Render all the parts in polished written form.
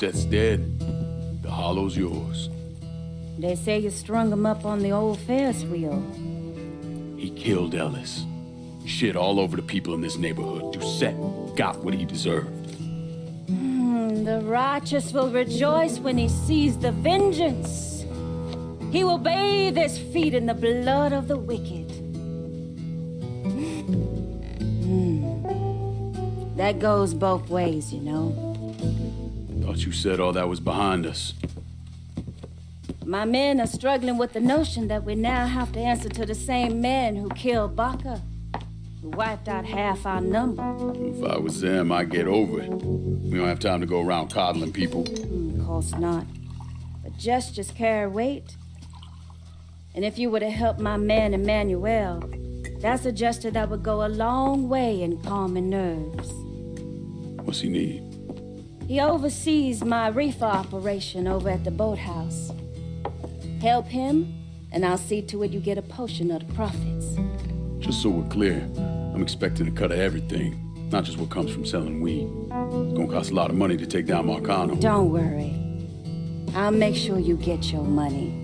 set's dead, the hollow's yours. They say you strung him up on the old Ferris wheel. He killed Ellis. Shit all over the people in this neighborhood. Doucette got what he deserved. The righteous will rejoice when he sees the vengeance. He will bathe his feet in the blood of the wicked. That goes both ways, you know. Thought you said all that was behind us. My men are struggling with the notion that we now have to answer to the same men who killed Baca, who wiped out half our number. If I was them, I'd get over it. We don't have time to go around coddling people. Of course not. But gestures carry weight. And if you were to help my man Emmanuel, that's a gesture that would go a long way in calming nerves. What's he need? He oversees my reefer operation over at the boathouse. Help him, and I'll see to it you get a portion of the profits. Just so we're clear, I'm expecting a cut of everything, not just what comes from selling weed. It's gonna cost a lot of money to take down Marcano. Don't worry. I'll make sure you get your money.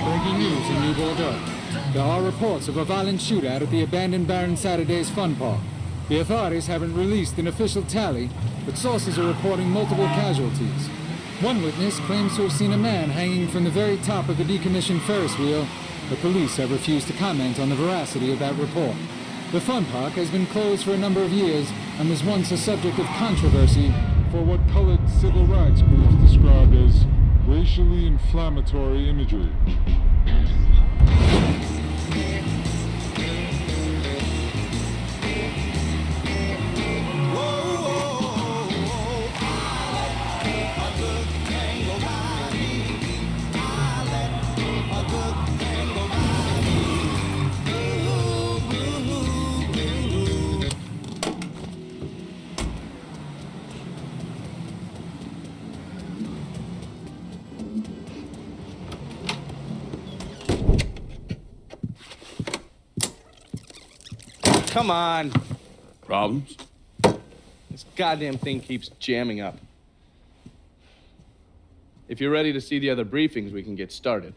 Breaking news in New Bordeaux. There are reports of a violent shootout at the abandoned Baron Saturday's Fun Park. The authorities haven't released an official tally, but sources are reporting multiple casualties. One witness claims to have seen a man hanging from the very top of the decommissioned Ferris wheel, but police have refused to comment on the veracity of that report. The Fun Park has been closed for a number of years and was once a subject of controversy for what colored civil rights groups described as racially inflammatory imagery. Come on. Problems? This goddamn thing keeps jamming up. If you're ready to see the other briefings, we can get started.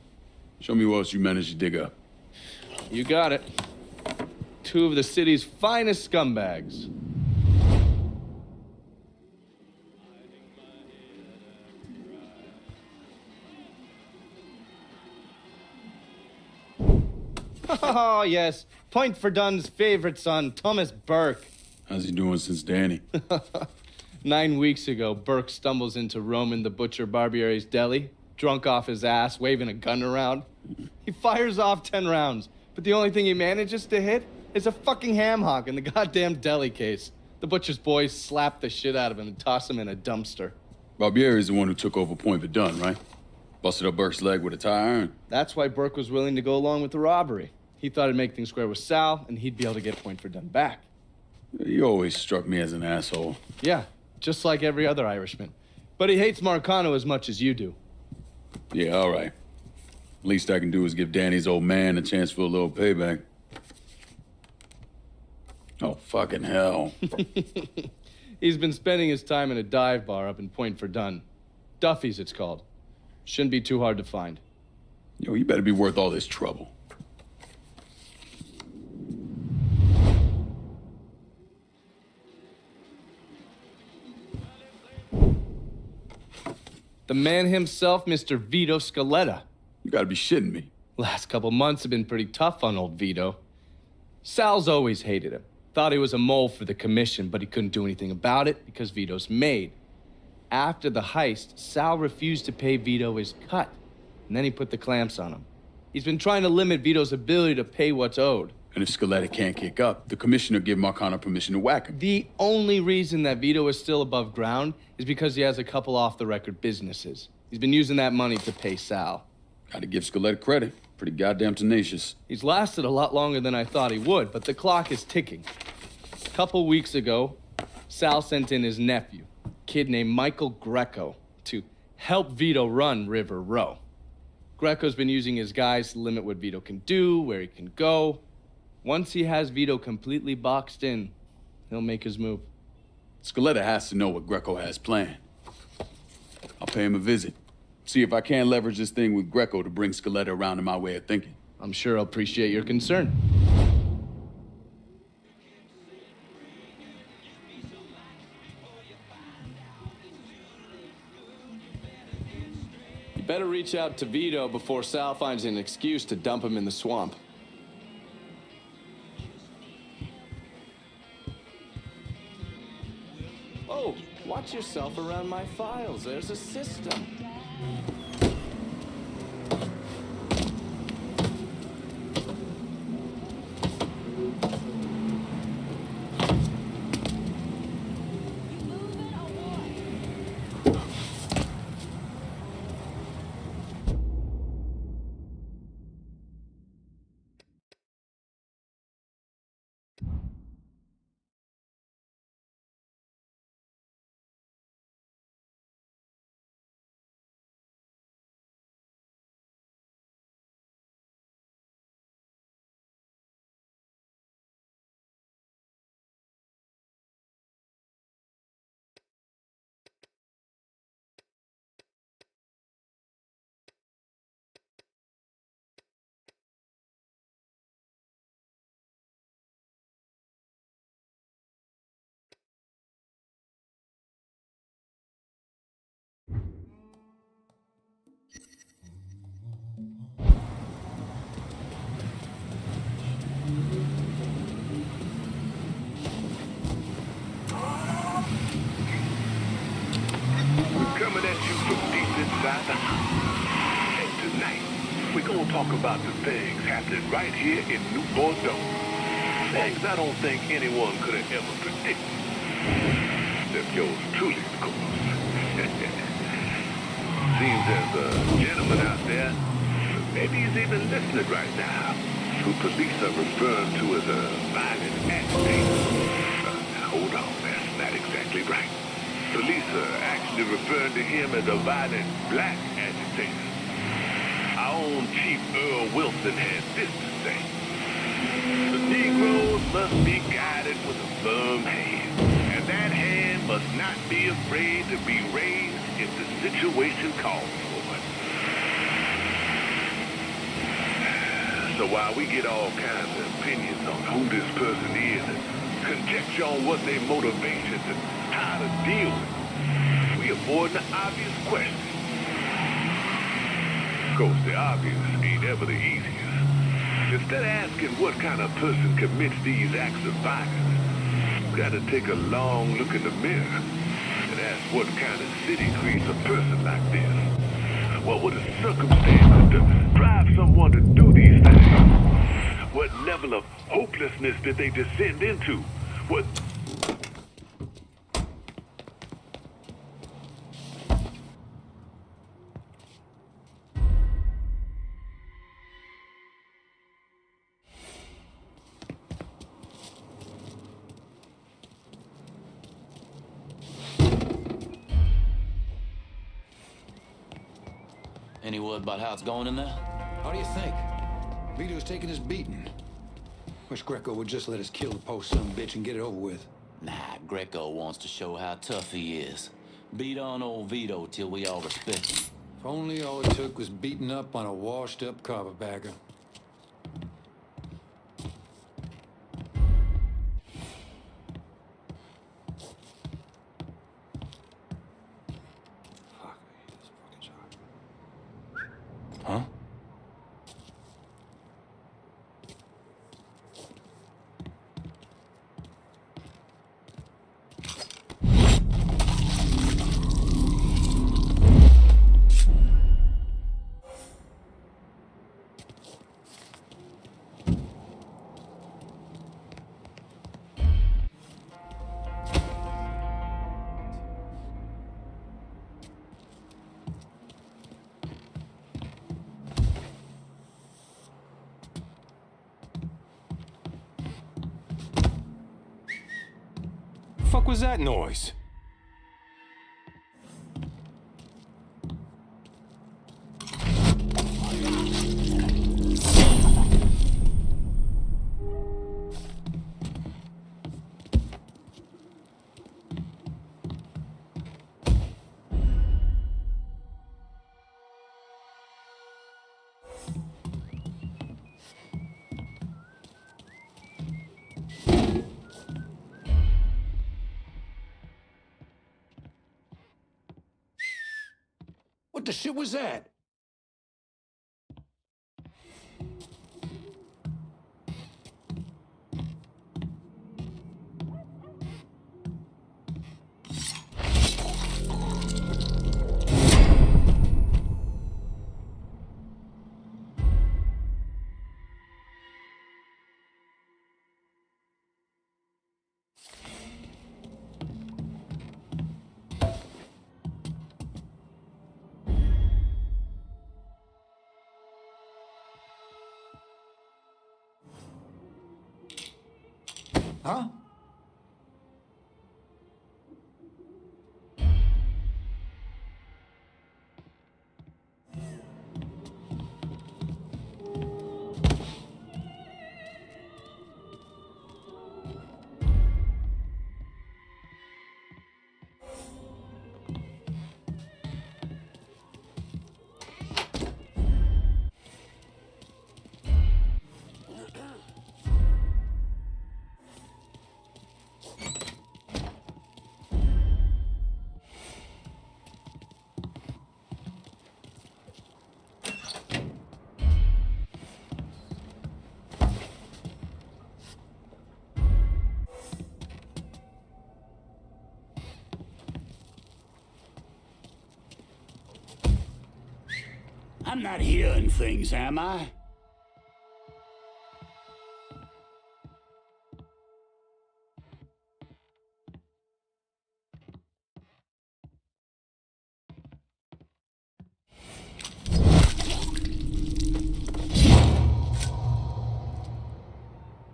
Show me what else you managed to dig up. You got it. 2 of the city's finest scumbags. Oh, yes. Point for Dunn's favorite son, Thomas Burke. How's he doing since Danny? 9 weeks ago, Burke stumbles into Roman the Butcher Barbiere's deli, drunk off his ass, waving a gun around. He fires off 10 rounds, but the only thing he manages to hit is a fucking ham hock in the goddamn deli case. The butcher's boys slap the shit out of him and toss him in a dumpster. Barbiere's the one who took over Point Verdun, right? Busted up Burke's leg with a tire iron. That's why Burke was willing to go along with the robbery. He thought it'd make things square with Sal, and he'd be able to get Point Verdun back. You always struck me as an asshole. Yeah, just like every other Irishman. But he hates Marcano as much as you do. Yeah, all right. Least I can do is give Danny's old man a chance for a little payback. Oh, fucking hell. He's been spending his time in a dive bar up in Point Verdun. Duffy's, it's called. Shouldn't be too hard to find. Yo, you better be worth all this trouble. The man himself, Mr. Vito Scaletta. You gotta be shitting me. Last couple months have been pretty tough on old Vito. Sal's always hated him. Thought he was a mole for the commission, but he couldn't do anything about it because Vito's made. After the heist, Sal refused to pay Vito his cut, and then he put the clamps on him. He's been trying to limit Vito's ability to pay what's owed. And if Scaletta can't kick up, the commissioner give Marcano permission to whack him. The only reason that Vito is still above ground is because he has a couple off-the-record businesses. He's been using that money to pay Sal. Gotta give Scaletta credit. Pretty goddamn tenacious. He's lasted a lot longer than I thought he would, but the clock is ticking. A couple weeks ago, Sal sent in his nephew, a kid named Michael Greco, to help Vito run River Row. Greco's been using his guys to limit what Vito can do, where he can go. Once he has Vito completely boxed in, he'll make his move. Scaletta has to know what Greco has planned. I'll pay him a visit. See if I can't leverage this thing with Greco to bring Scaletta around to my way of thinking. I'm sure he'll appreciate your concern. You better reach out to Vito before Sal finds an excuse to dump him in the swamp. Oh, watch yourself around my files. There's a system. Coming at you from deep inside the house. And tonight, we're gonna talk about the things happening right here in New Bordeaux. Things I don't think anyone could have ever predicted. Except yours truly, of course. Seems there's a gentleman out there, maybe he's even listening right now, who police are referring to as a violent agitator. Now hold on, that's not exactly right. Police are actually referring to him as a violent black agitator. Our own Chief Earl Wilson has this to say. The Negroes must be guided with a firm hand, and that hand must not be afraid to be raised if the situation calls for it. So while we get all kinds of opinions on who this person is and conjecture on what their motivations and how to deal with it, we avoid the obvious question. Of course, the obvious ain't ever the easiest. Instead of asking what kind of person commits these acts of violence, you gotta take a long look in the mirror and ask what kind of city creates a person like this. What were the circumstances to drive someone to do these things? What level of hopelessness did they descend into? What... Any word about how it's going in there? How do you think? Vito's taking his beating. Wish Greco would just let us kill the post son bitch and get it over with. Nah, Greco wants to show how tough he is. Beat on old Vito till we all respect him. If only all it took was beating up on a washed-up carpetbagger. Fuck, I hate this was that noise? What the shit was that? Huh? I'm not hearing things, am I?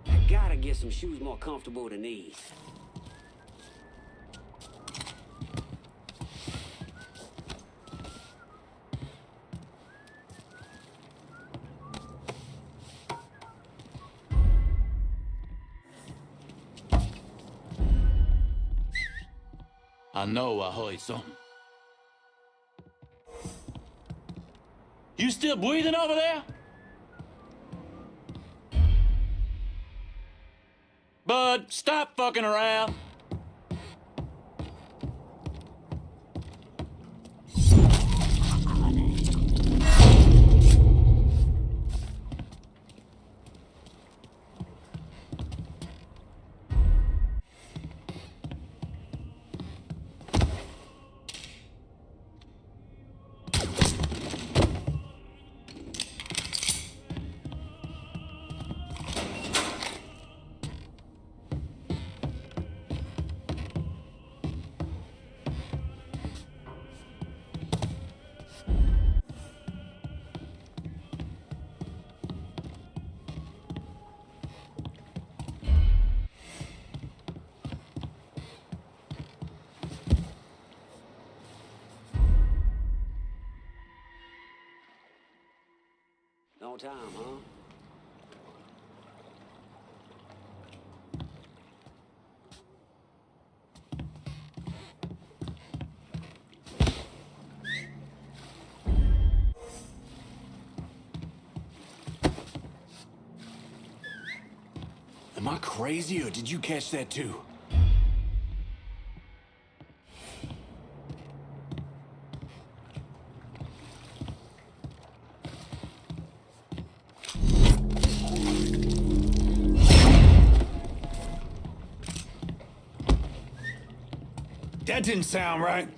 I gotta get some shoes more comfortable than these. I know I heard something. You still breathing over there? Bud, stop fucking around. No time, huh? Am I crazy, or did you catch that too? That didn't sound right.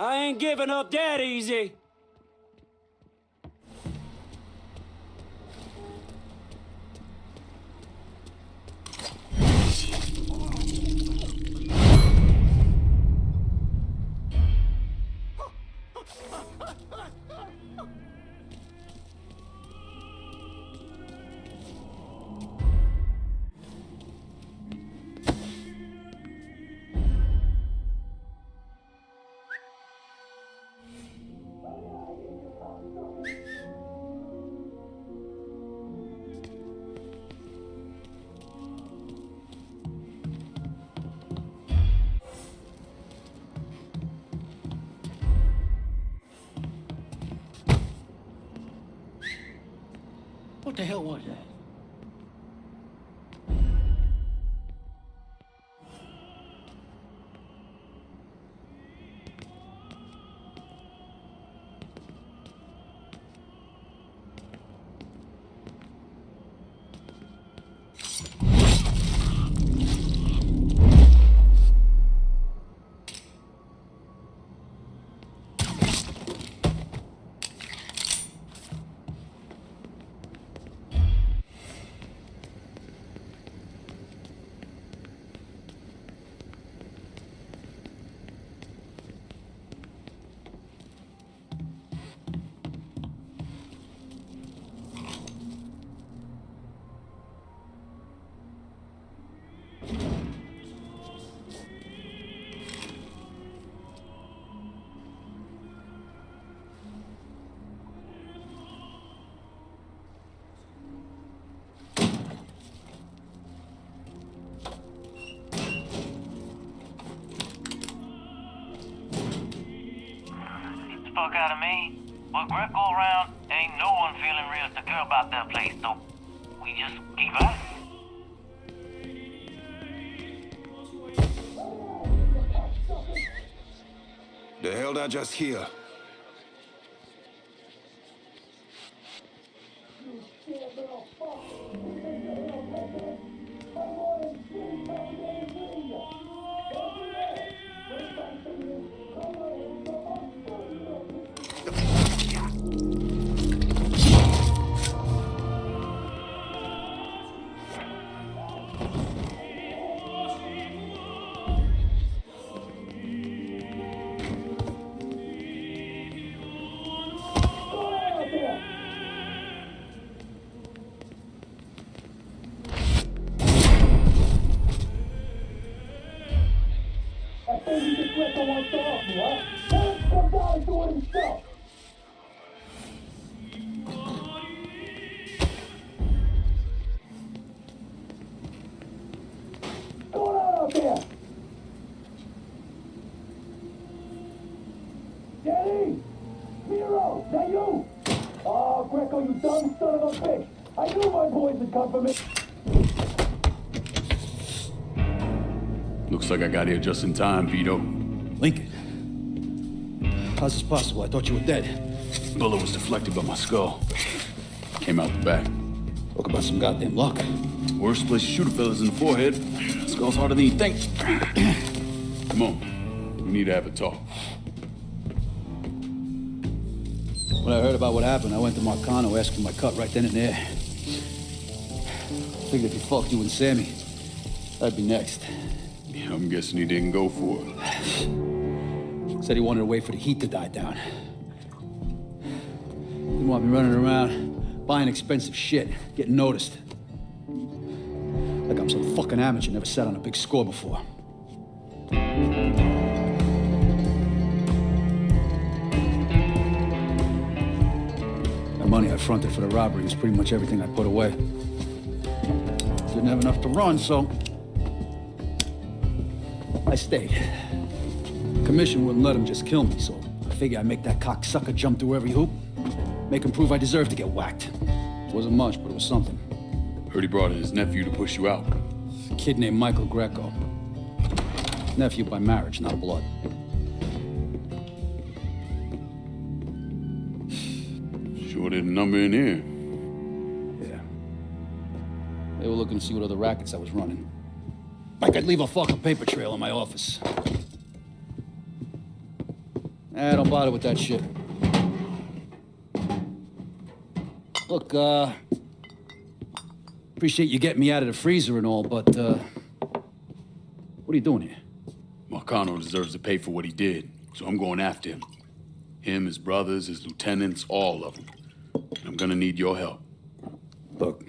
I ain't giving up that easy. What the hell was that? Fuck out of me. With Greco around, ain't no one feeling real secure about that place, so we just keep at it. The hell did I just hear? Looks like I got here just in time, Vito. Lincoln. How's this possible? I thought you were dead. Bullet was deflected by my skull. Came out the back. Talk about some goddamn luck. Worst place to shoot a fella's in the forehead. Skull's harder than you think. Come on. We need to have a talk. When I heard about what happened, I went to Marcano, asked for my cut right then and there. Figured if he fucked you and Sammy, I'd be next. Yeah, I'm guessing he didn't go for it. Said he wanted to wait for the heat to die down. Didn't want me running around, buying expensive shit, getting noticed. Like I'm some fucking amateur, never sat on a big score before. The money I fronted for the robbery was pretty much everything I put away. Didn't have enough to run, so I stayed. Commission wouldn't let him just kill me, so I figured I'd make that cocksucker jump through every hoop. Make him prove I deserve to get whacked. Wasn't much, but it was something. Heard he brought in his nephew to push you out. A kid named Michael Greco. Nephew by marriage, not blood. Sure did a number in here. Yeah. They were looking to see what other rackets I was running. I could leave a fucking paper trail in my office. Don't bother with that shit. Look, appreciate you getting me out of the freezer and all, but, what are you doing here? Marcano deserves to pay for what he did, so I'm going after him. Him, his brothers, his lieutenants, all of them. And I'm gonna need your help. Look,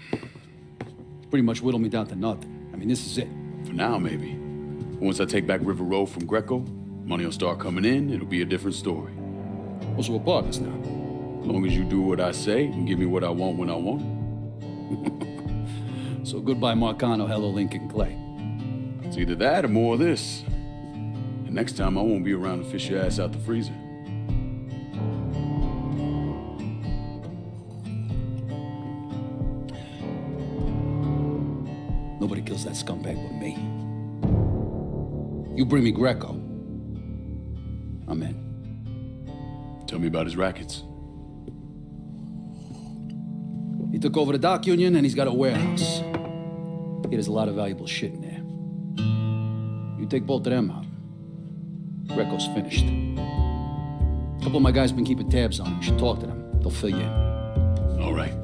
pretty much whittled me down to nothing. I mean, this is it. For now, maybe. Once I take back River Road from Greco, money will start coming in, it'll be a different story. Also, we're partners now. As long as you do what I say and give me what I want when I want it. So goodbye, Marcano, hello, Lincoln Clay. It's either that or more of this. And next time I won't be around to fish your ass out the freezer. Nobody kills that scumbag but me. You bring me Greco, I'm in. Tell me about his rackets. He took over the dock union and he's got a warehouse. There's a lot of valuable shit in there. You take both of them out, Greco's finished. A couple of my guys been keeping tabs on him. You should talk to them. They'll fill you in. All right.